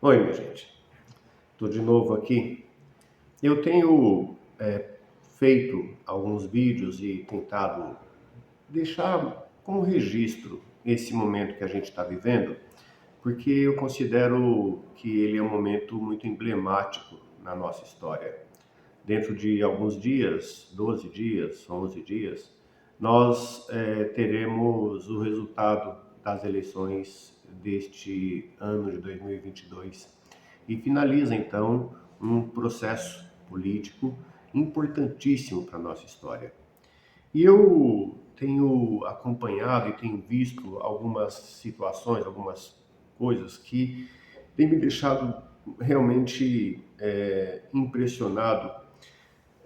Oi, minha gente. Estou de novo aqui. Eu tenho feito alguns vídeos e tentado deixar como registro esse momento que a gente está vivendo, porque eu considero que ele é um momento muito emblemático na nossa história. Dentro de alguns dias, 12 dias, 11 dias, nós teremos o resultado das eleições deste ano de 2022 e finaliza então um processo político importantíssimo para a nossa história. E eu tenho acompanhado e tenho visto algumas situações, algumas coisas que têm me deixado realmente impressionado.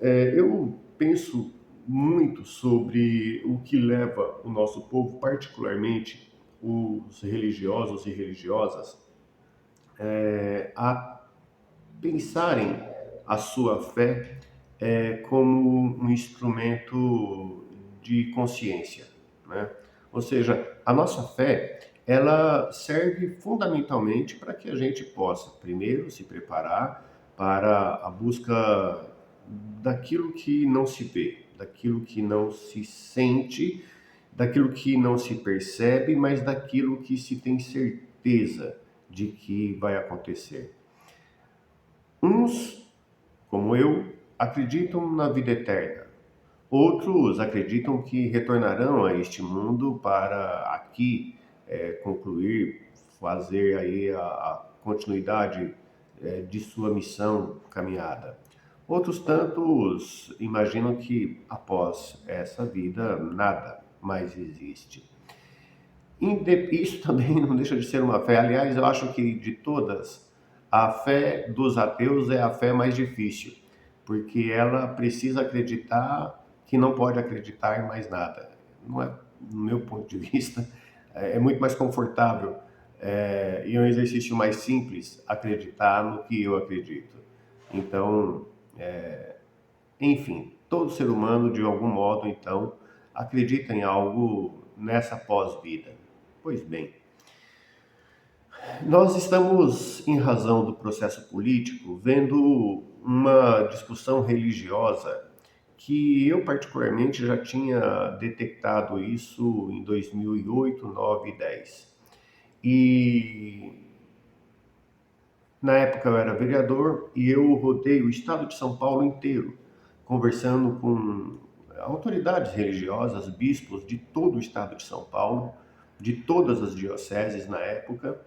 Eu penso muito sobre o que leva o nosso povo, particularmente os religiosos e religiosas, a pensarem a sua fé como um instrumento de consciência, né? Ou seja, a nossa fé ela serve fundamentalmente para que a gente possa, primeiro, se preparar para a busca daquilo que não se vê, daquilo que não se sente, daquilo que não se percebe, mas daquilo que se tem certeza de que vai acontecer. Uns, como eu, acreditam na vida eterna. Outros acreditam que retornarão a este mundo para aqui concluir, fazer aí a continuidade de sua missão caminhada. Outros tantos imaginam que após essa vida nada mais existe. Isso também não deixa de ser uma fé. Aliás, eu acho que de todas, a fé dos ateus é a fé mais difícil, porque ela precisa acreditar que não pode acreditar em mais nada. Não é, no meu ponto de vista, é muito mais confortável e é um exercício mais simples acreditar no que eu acredito. Então, enfim, todo ser humano, de algum modo, então, acredita em algo nessa pós-vida. Pois bem, nós estamos, em razão do processo político, vendo uma discussão religiosa que eu, particularmente, já tinha detectado isso em 2008, 9 e 10. E na época eu era vereador e eu rodei o estado de São Paulo inteiro, conversando com autoridades religiosas, bispos de todo o estado de São Paulo, de todas as dioceses na época,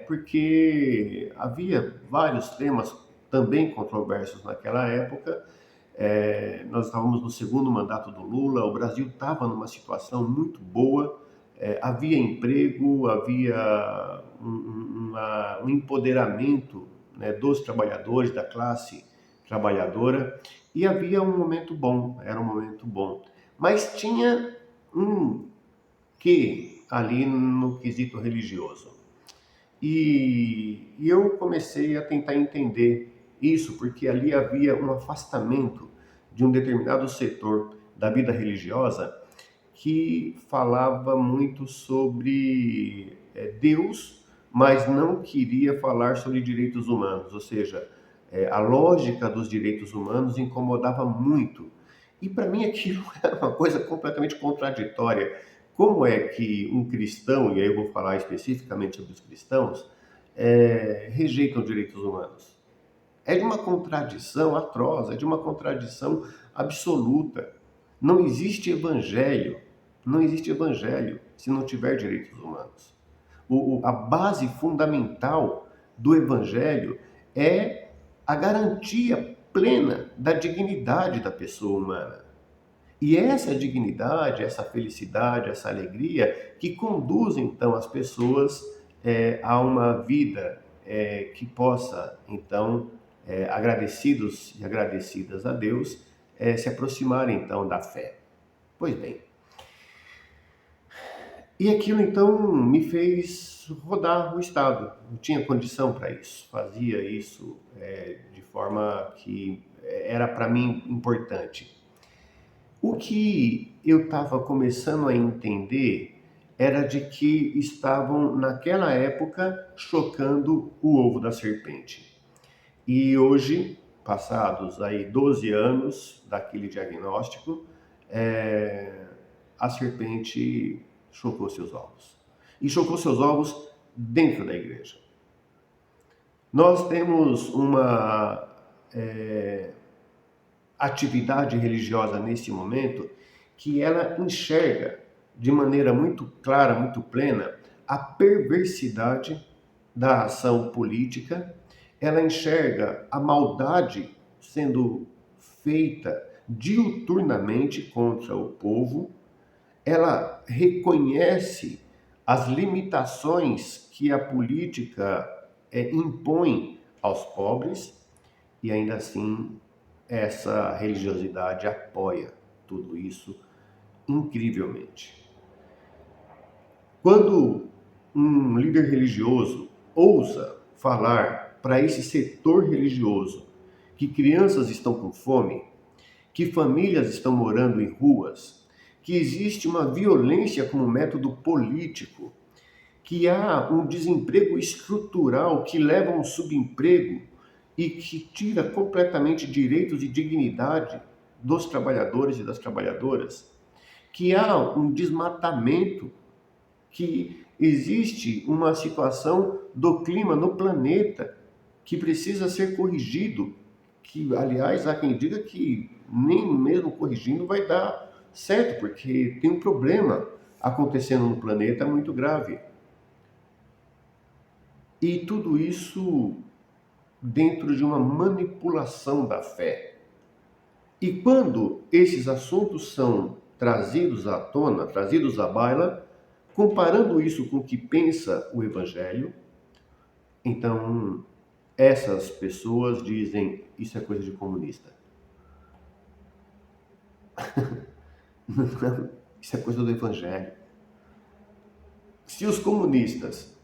porque havia vários temas também controversos naquela época. Nós estávamos no segundo mandato do Lula, o Brasil estava numa situação muito boa, havia emprego, havia um empoderamento, né, dos trabalhadores, da classe trabalhadora, e havia um momento bom, era um momento bom. Mas tinha um que ali no quesito religioso. E eu comecei a tentar entender isso, porque ali havia um afastamento de um determinado setor da vida religiosa que falava muito sobre Deus, mas não queria falar sobre direitos humanos, ou seja, a lógica dos direitos humanos incomodava muito. E para mim aquilo era uma coisa completamente contraditória. Como é que um cristão, e aí eu vou falar especificamente sobre os cristãos, rejeitam direitos humanos? É de uma contradição atroz, é de uma contradição absoluta. Não existe evangelho, não existe evangelho se não tiver direitos humanos. A base fundamental do evangelho é a garantia plena da dignidade da pessoa humana. E essa dignidade, essa felicidade, essa alegria que conduz então as pessoas a uma vida que possa então, agradecidos e agradecidas a Deus, se aproximarem então da fé. Pois bem, e aquilo então me fez rodar o Estado. Eu tinha condição para isso, fazia isso de forma que era para mim importante. O que eu estava começando a entender era de que estavam, naquela época, chocando o ovo da serpente. E hoje, passados aí 12 anos daquele diagnóstico, a serpente chocou seus ovos. E chocou seus ovos dentro da igreja. Nós temos uma atividade religiosa nesse momento que ela enxerga de maneira muito clara, muito plena, a perversidade da ação política, ela enxerga a maldade sendo feita diuturnamente contra o povo, ela reconhece as limitações que a política impõe aos pobres e ainda assim essa religiosidade apoia tudo isso incrivelmente. Quando um líder religioso ousa falar para esse setor religioso que crianças estão com fome, que famílias estão morando em ruas, que existe uma violência como método político, que há um desemprego estrutural que leva a um subemprego e que tira completamente direitos e dignidade dos trabalhadores e das trabalhadoras, que há um desmatamento, que existe uma situação do clima no planeta que precisa ser corrigido, que, aliás, há quem diga que nem mesmo corrigindo vai dar certo, porque tem um problema acontecendo no planeta muito grave. E tudo isso dentro de uma manipulação da fé. E quando esses assuntos são trazidos à tona, trazidos à baila, comparando isso com o que pensa o Evangelho, então essas pessoas dizem, isso é coisa de comunista. Não, isso é coisa do Evangelho. Se os comunistas,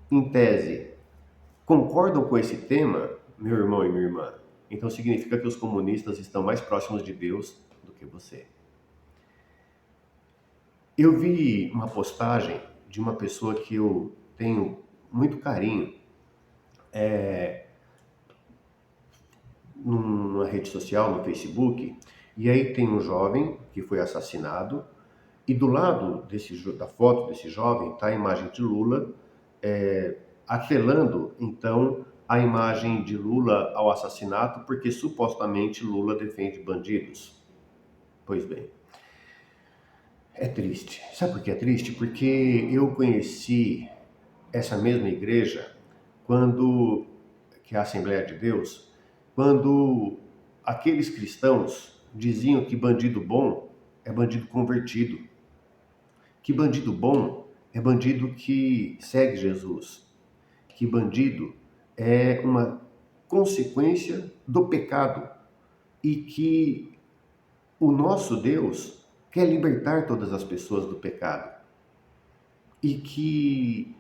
em tese, concordam com esse tema, meu irmão e minha irmã, então significa que os comunistas estão mais próximos de Deus do que você. Eu vi uma postagem de uma pessoa que eu tenho muito carinho, numa rede social, no Facebook, e aí tem um jovem que foi assassinado, e do lado da foto desse jovem está a imagem de Lula, atrelando então a imagem de Lula ao assassinato, porque supostamente Lula defende bandidos. Pois bem, é triste. Sabe por que é triste? Porque eu conheci essa mesma igreja que é a Assembleia de Deus, quando aqueles cristãos diziam que bandido bom é bandido convertido, que bandido bom é bandido que segue Jesus, que bandido é uma consequência do pecado e que o nosso Deus quer libertar todas as pessoas do pecado e que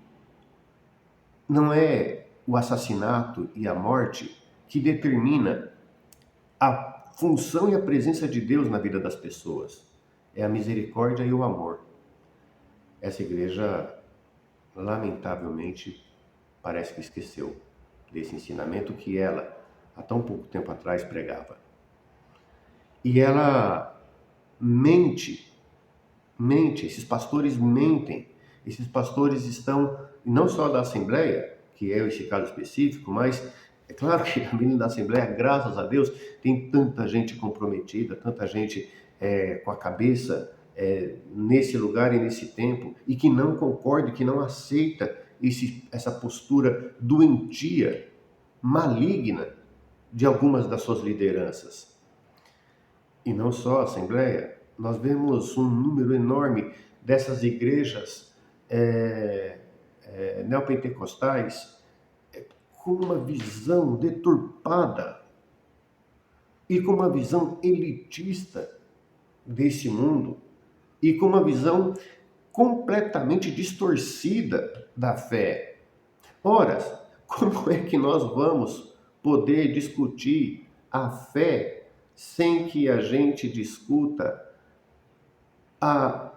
não é o assassinato e a morte que determina a função e a presença de Deus na vida das pessoas. É a misericórdia e o amor. Essa igreja, lamentavelmente, parece que esqueceu desse ensinamento que ela, há tão pouco tempo atrás, pregava. E ela mente, esses pastores mentem. Esses pastores estão, não só da Assembleia, que é esse caso específico, mas é claro que a menina da Assembleia, graças a Deus, tem tanta gente comprometida, tanta gente com a cabeça nesse lugar e nesse tempo, e que não concorda, que não aceita essa postura doentia, maligna de algumas das suas lideranças. E não só a Assembleia, nós vemos um número enorme dessas igrejas neopentecostais com uma visão deturpada e com uma visão elitista desse mundo e com uma visão completamente distorcida da fé. Ora, como é que nós vamos poder discutir a fé sem que a gente discuta a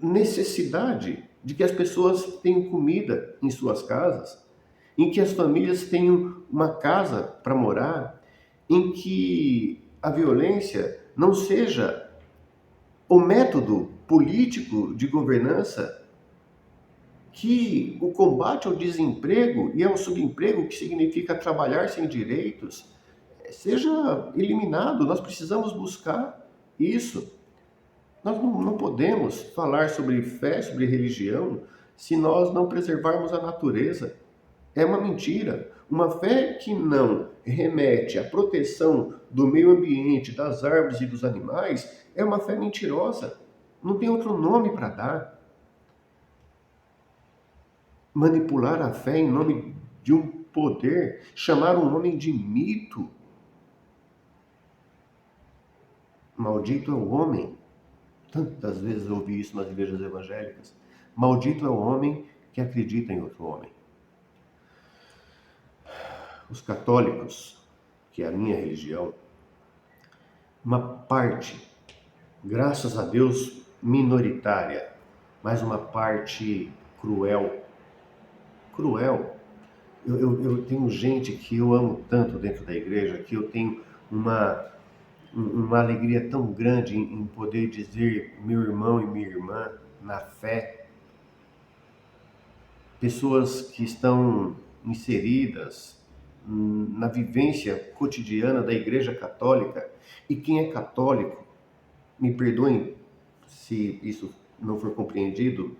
necessidade de que as pessoas tenham comida em suas casas, em que as famílias tenham uma casa para morar, em que a violência não seja o método político de governança, que o combate ao desemprego e ao subemprego, que significa trabalhar sem direitos, seja eliminado. Nós precisamos buscar isso. Nós não podemos falar sobre fé, sobre religião, se nós não preservarmos a natureza. É uma mentira. Uma fé que não remete à proteção do meio ambiente, das árvores e dos animais, é uma fé mentirosa. Não tem outro nome para dar. Manipular a fé em nome de um poder, chamar um homem de mito. Maldito é o homem. Tantas vezes eu ouvi isso nas igrejas evangélicas. Maldito é o homem que acredita em outro homem. Os católicos, que é a minha religião, uma parte, graças a Deus, minoritária, mas uma parte cruel. Cruel. Eu tenho gente que eu amo tanto dentro da igreja, que eu tenho uma alegria tão grande em poder dizer meu irmão e minha irmã na fé. Pessoas que estão inseridas na vivência cotidiana da Igreja Católica. E quem é católico, me perdoem se isso não for compreendido,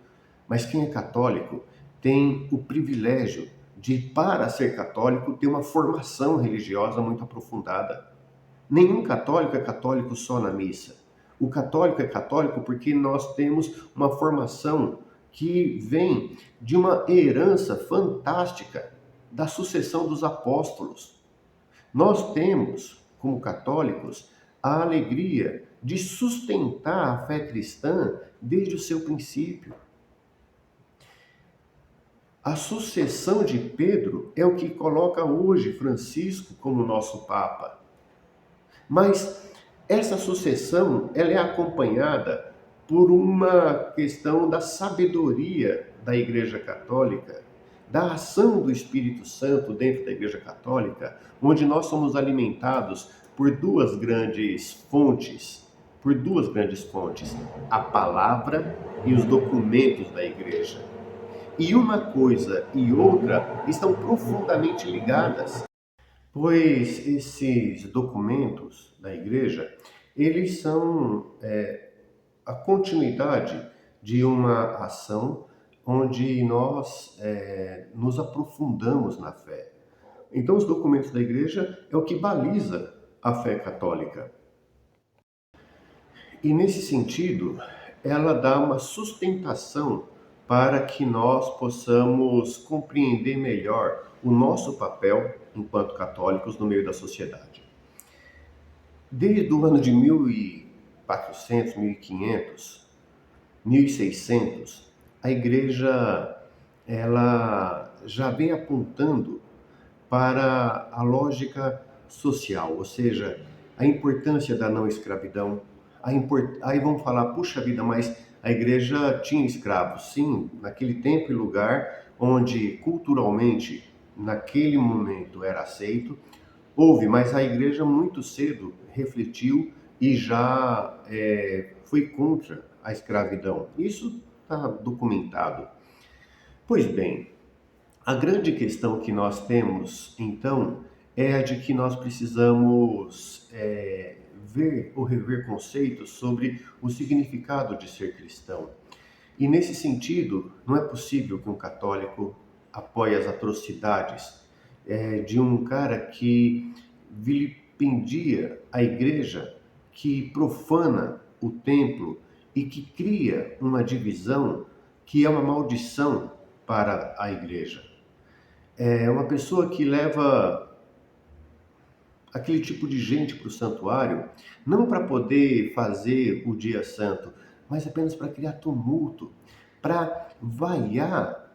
mas quem é católico tem o privilégio de, para ser católico, ter uma formação religiosa muito aprofundada. Nenhum católico é católico só na missa. O católico é católico porque nós temos uma formação que vem de uma herança fantástica da sucessão dos apóstolos. Nós temos, como católicos, a alegria de sustentar a fé cristã desde o seu princípio. A sucessão de Pedro é o que coloca hoje Francisco como nosso Papa. Mas essa sucessão ela é acompanhada por uma questão da sabedoria da Igreja Católica, da ação do Espírito Santo dentro da Igreja Católica, onde nós somos alimentados por duas grandes fontes, a palavra e os documentos da Igreja. E uma coisa e outra estão profundamente ligadas, pois esses documentos da Igreja, eles são a continuidade de uma ação onde nós nos aprofundamos na fé. Então, os documentos da Igreja é o que baliza a fé católica. E, nesse sentido, ela dá uma sustentação para que nós possamos compreender melhor o nosso papel enquanto católicos no meio da sociedade. Desde o ano de 1400, 1500, 1600, a Igreja ela já vem apontando para a lógica social, ou seja, a importância da não escravidão. Aí vamos falar, puxa vida, mas a Igreja tinha escravos. Sim, naquele tempo e lugar onde culturalmente, naquele momento, era aceito, houve, mas a Igreja muito cedo refletiu e já foi contra a escravidão. Isso está documentado. Pois bem, a grande questão que nós temos, então, é a de que nós precisamos ver ou rever conceitos sobre o significado de ser cristão. E nesse sentido, não é possível que um católico apoie as atrocidades de um cara que vilipendia a igreja, que profana o templo e que cria uma divisão que é uma maldição para a igreja. É uma pessoa que leva aquele tipo de gente para o santuário, não para poder fazer o dia santo, mas apenas para criar tumulto, para vaiar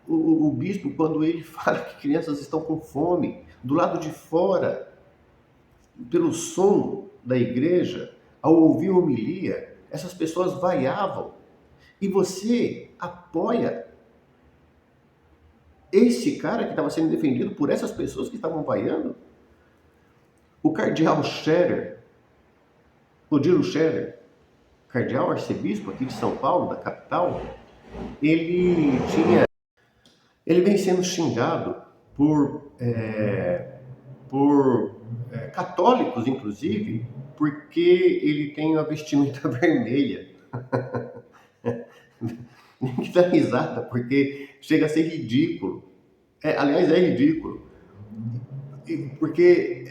o bispo quando ele fala que crianças estão com fome. Do lado de fora, pelo som da igreja, ao ouvir homilia, essas pessoas vaiavam, e você apoia esse cara que estava sendo defendido por essas pessoas que estavam vaiando? O cardeal Scherer, Odilo Scherer, cardeal arcebispo aqui de São Paulo, da capital, ele vem sendo xingado por, católicos, inclusive, porque ele tem uma vestimenta vermelha. Nem que dá risada, porque chega a ser ridículo. Aliás, é ridículo. Porque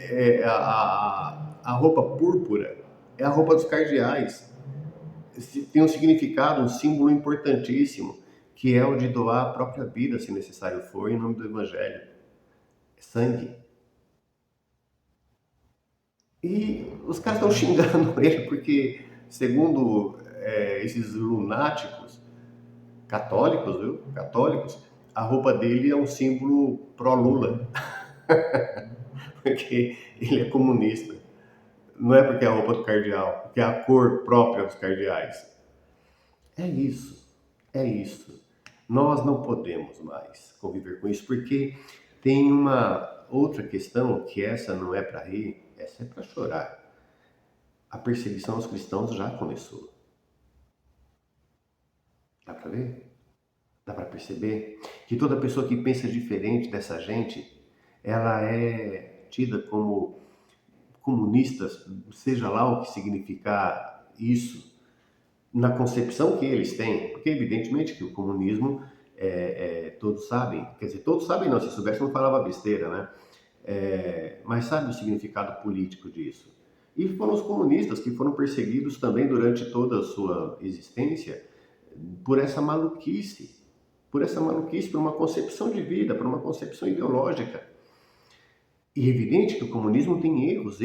a roupa púrpura é a roupa dos cardeais. Tem um significado, um símbolo importantíssimo, que é o de doar a própria vida, se necessário for, em nome do Evangelho. É sangue. E os caras estão xingando ele porque, segundo esses lunáticos, católicos, viu? Católicos, a roupa dele é um símbolo pró-Lula, porque ele é comunista. Não é porque é a roupa do cardeal, porque é a cor própria dos cardeais. É isso, é isso. Nós não podemos mais conviver com isso, porque tem uma outra questão, que essa não é para rir, essa é para chorar. A perseguição aos cristãos já começou. Dá para ver? Dá para perceber que toda pessoa que pensa diferente dessa gente, ela é tida como comunistas, seja lá o que significar isso, na concepção que eles têm, porque evidentemente que o comunismo, todos sabem, quer dizer, todos sabem não, se soubesse não falava besteira, né? Mas sabe o significado político disso. E foram os comunistas que foram perseguidos também durante toda a sua existência por essa maluquice, por uma concepção de vida, por uma concepção ideológica. E é evidente que o comunismo tem erros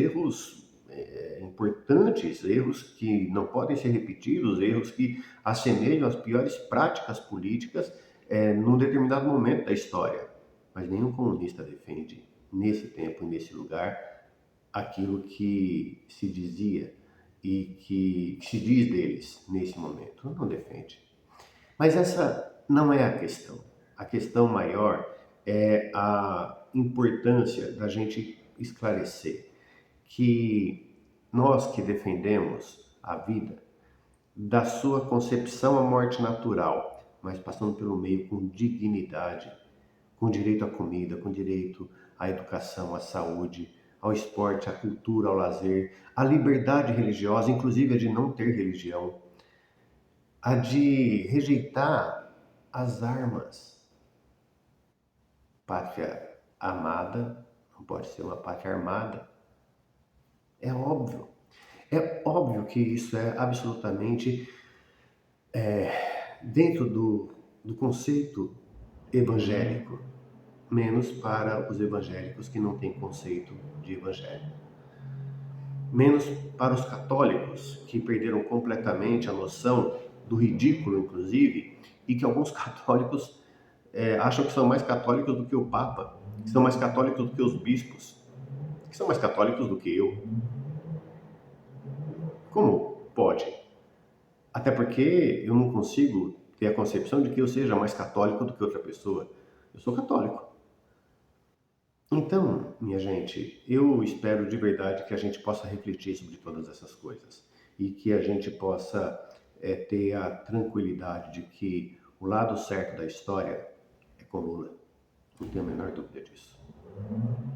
importantes, erros que não podem ser repetidos, erros que assemelham as piores práticas políticas num determinado momento da história. Mas nenhum comunista defende, nesse tempo e nesse lugar, aquilo que se dizia e que se diz deles nesse momento. Não defende. Mas essa não é a questão. A questão maior é a importância da gente esclarecer que nós que defendemos a vida, da sua concepção à morte natural, mas passando pelo meio com dignidade, com direito à comida, com direito à educação, à saúde, ao esporte, à cultura, ao lazer, à liberdade religiosa, inclusive a de não ter religião, a de rejeitar as armas. Pátria amada não pode ser uma pátria armada. É óbvio. É óbvio que isso é absolutamente dentro do conceito evangélico, menos para os evangélicos que não têm conceito de evangelho. Menos para os católicos, que perderam completamente a noção do ridículo, inclusive, e que alguns católicos acham que são mais católicos do que o Papa, que são mais católicos do que os bispos, que são mais católicos do que eu. Como pode? Até porque eu não consigo ter a concepção de que eu seja mais católico do que outra pessoa. Eu sou católico. Então, minha gente, eu espero de verdade que a gente possa refletir sobre todas essas coisas e que a gente possa ter a tranquilidade de que o lado certo da história é com Lula. Não tenho a menor dúvida disso.